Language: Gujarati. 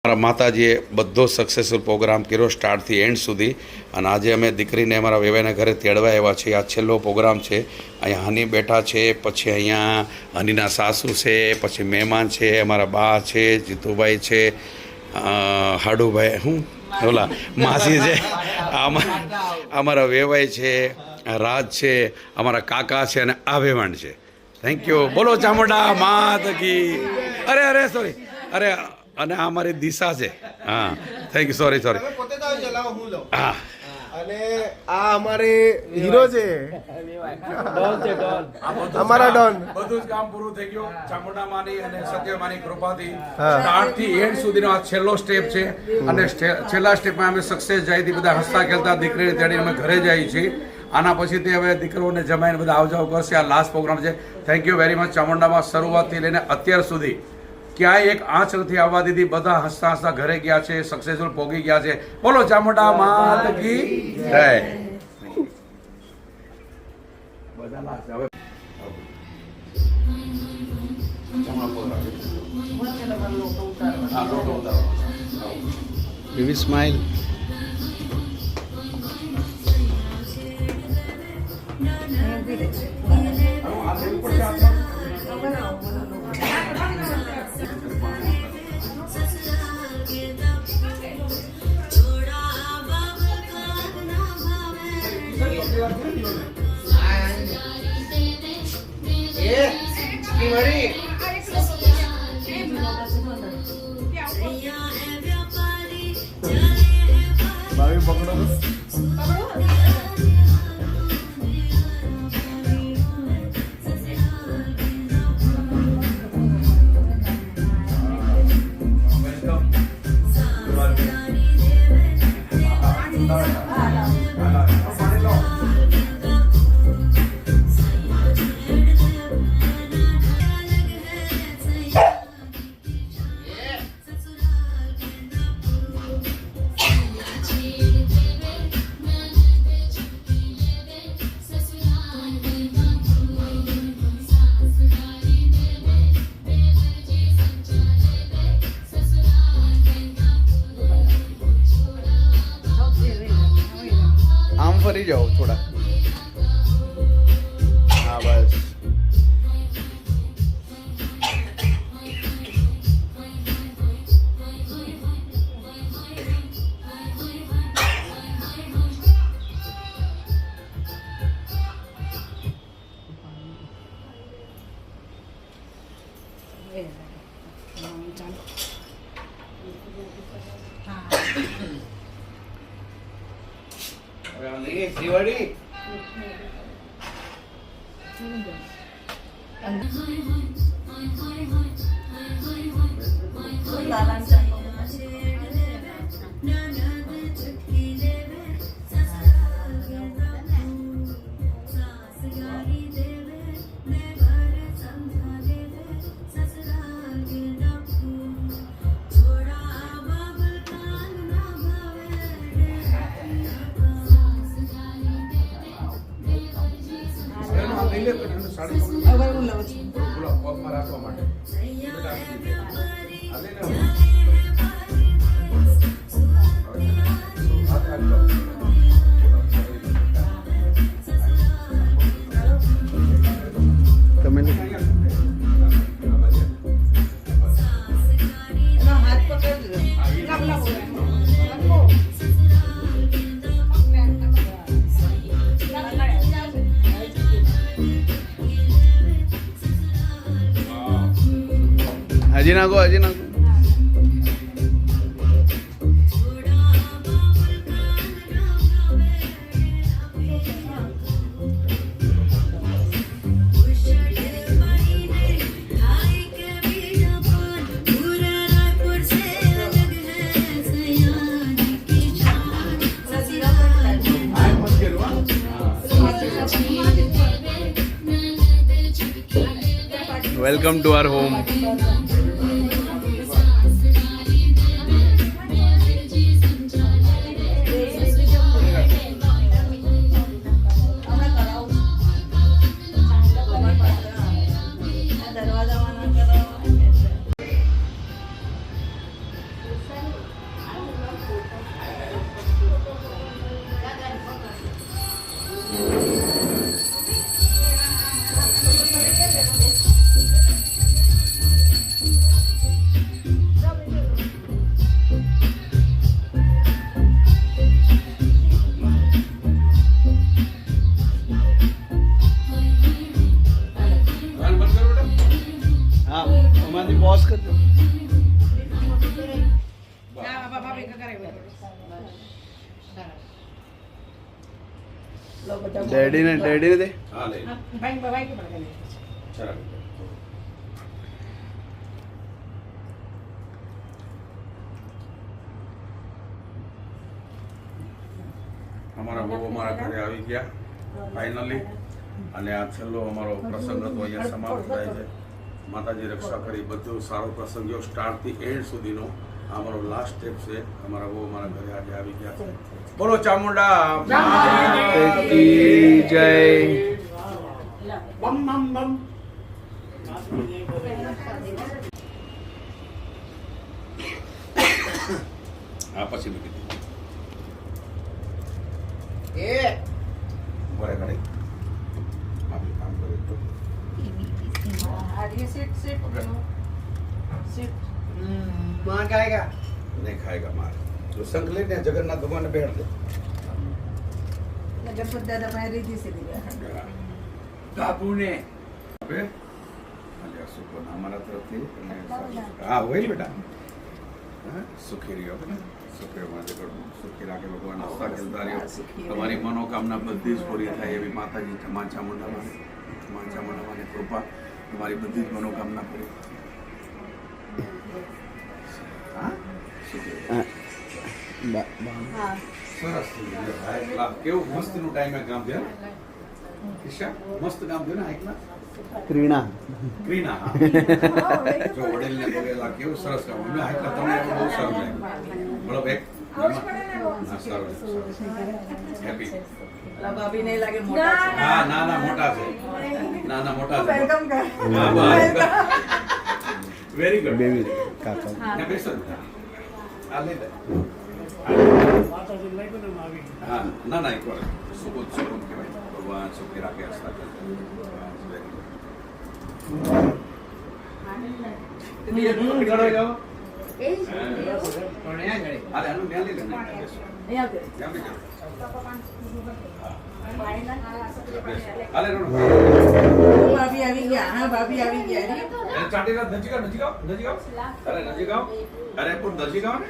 મારા માતાજીએ બધો સક્સેસફુલ પ્રોગ્રામ કર્યો સ્ટાર્ટથી એન્ડ સુધી, અને આજે અમે દીકરીને અમારા વેવાઈના ઘરે તેડવા આવ્યા છીએ. આ છેલ્લો પ્રોગ્રામ છે. અહીંયા હની બેઠા છે, પછી અહીંયા હનીના સાસુ છે, પછી મહેમાન છે, અમારા બા છે, જીતુભાઈ છે, હાડુભાઈ હું ઓલા માસી છે, અમારા વેવાઈ છે, રાજ છે, અમારા કાકા છે, અને આ વેવાણ છે. Thank you. બોલો ચામુંડા માત કી. અરે સોરી, અરે અને આ અમારી દિશા છે. હા, થેન્ક યુ. સોરી હા. અને આ અમારે હીરો છે, અમારા ડોન. બધું જ કામ પૂરું થઈ ગયું ચામુંડા માની અને સત્યમાની કૃપાથી. સ્ટાર્ટ થી એન્ડ સુધીનો આ છેલ્લો સ્ટેપ છે, અને છેલ્લા સ્ટેપમાં અમે સક્સેસ જાય હતી. બધા હસતા ખેલતા દીકરીને તેડીને અમે ઘરે જઈએ છીએ. આના પછીથી હવે દીકરોને જમાઈને બધા આવજાવ કરશે. આ લાસ્ટ પ્રોગ્રામ છે. Thank you very much. ચામુંડામાં શરૂઆતથી લઈને અત્યાર સુધી ક્યાંય એક આંચ નથી આવવા દીધી. બધા હસતા હસતા ઘરે ગયા છે, સક્સેસફુલ પોગી ગયા છે. બોલો ચામુંડા માત કી જય. Baby smile. ફરી જાઓ થોડા. હા બસ. હજી નાખો, હજી નાખો. Welcome to our home. Daddy ને દે હા લે ચલો અમારા બહુ અમારા ઘરે આવી ગયા ફાઇનલી અને આ છેલ્લો અમારો પ્રસંગ હતો અહીંયા સમાપ્ત થાય છે માતાજી રક્ષા કરી બધું સારો પ્રસંગ ગયો સ્ટાર્ટથી એન્ડ સુધીનો આ અમારો લાસ્ટ સ્ટેપ છે અમારા બહુ અમારા ઘરે આજે આવી ગયા છે બોલો ચામુંડા કી જય આ પછી મૂકી દીધું બરે ઘડી આપણે કામ કરીએ તો माँ खाएगा नहीं खाएगा मार तो संकलित ने जगन्नाथ भगवान ने बैठ दे बाबू ने अबे अलिया सुपन हमारा तरफ थी हाँ वही बेटा हाँ, सुखी रहियो सुखी माते कर सुखी राखे भगवान हस्ता खेलता रहियो તમારી મનોકામના બધી જ પૂરી થાય એવી માતાજી તમા ચામુંડાની કૃપા તમારી બધી જ મનોકામના પૂરી હા સુખી સરસ થઈ ગયું ભાઈ કેવું મસ્તીનું ટાઈમે કામ થયું ઈશા મસ્ત કામ થયું ને આઈકના ક્રીણા ક્રીના હા જો વડીલને પગેલા કેવું સરસ કામ મેં આઈકના તમને બહુ સારું લાગ્યું બોલો એક સારું હેપી ભાભી નહીં લાગે મોટા છે હા ના ના મોટા છે ના ના મોટા છે હા બસ વેરી ગુડ બેબી કાકા ને બેસો આ લઈ લે હા ના ના એક વાર સુબોધ સુબોધ કહેવાય ભગવાન સુખી રાખે હસ્તા અરે આનું ન્યા લઈ લે ને બેસો ત્યાં બેસો હાલે રોડ ભાભી આવી ગયા હા ભાભી આવી ગયા ચાટીલા નજીક આવ અરે નજીક આવ અરે પણ નજીક આવ ને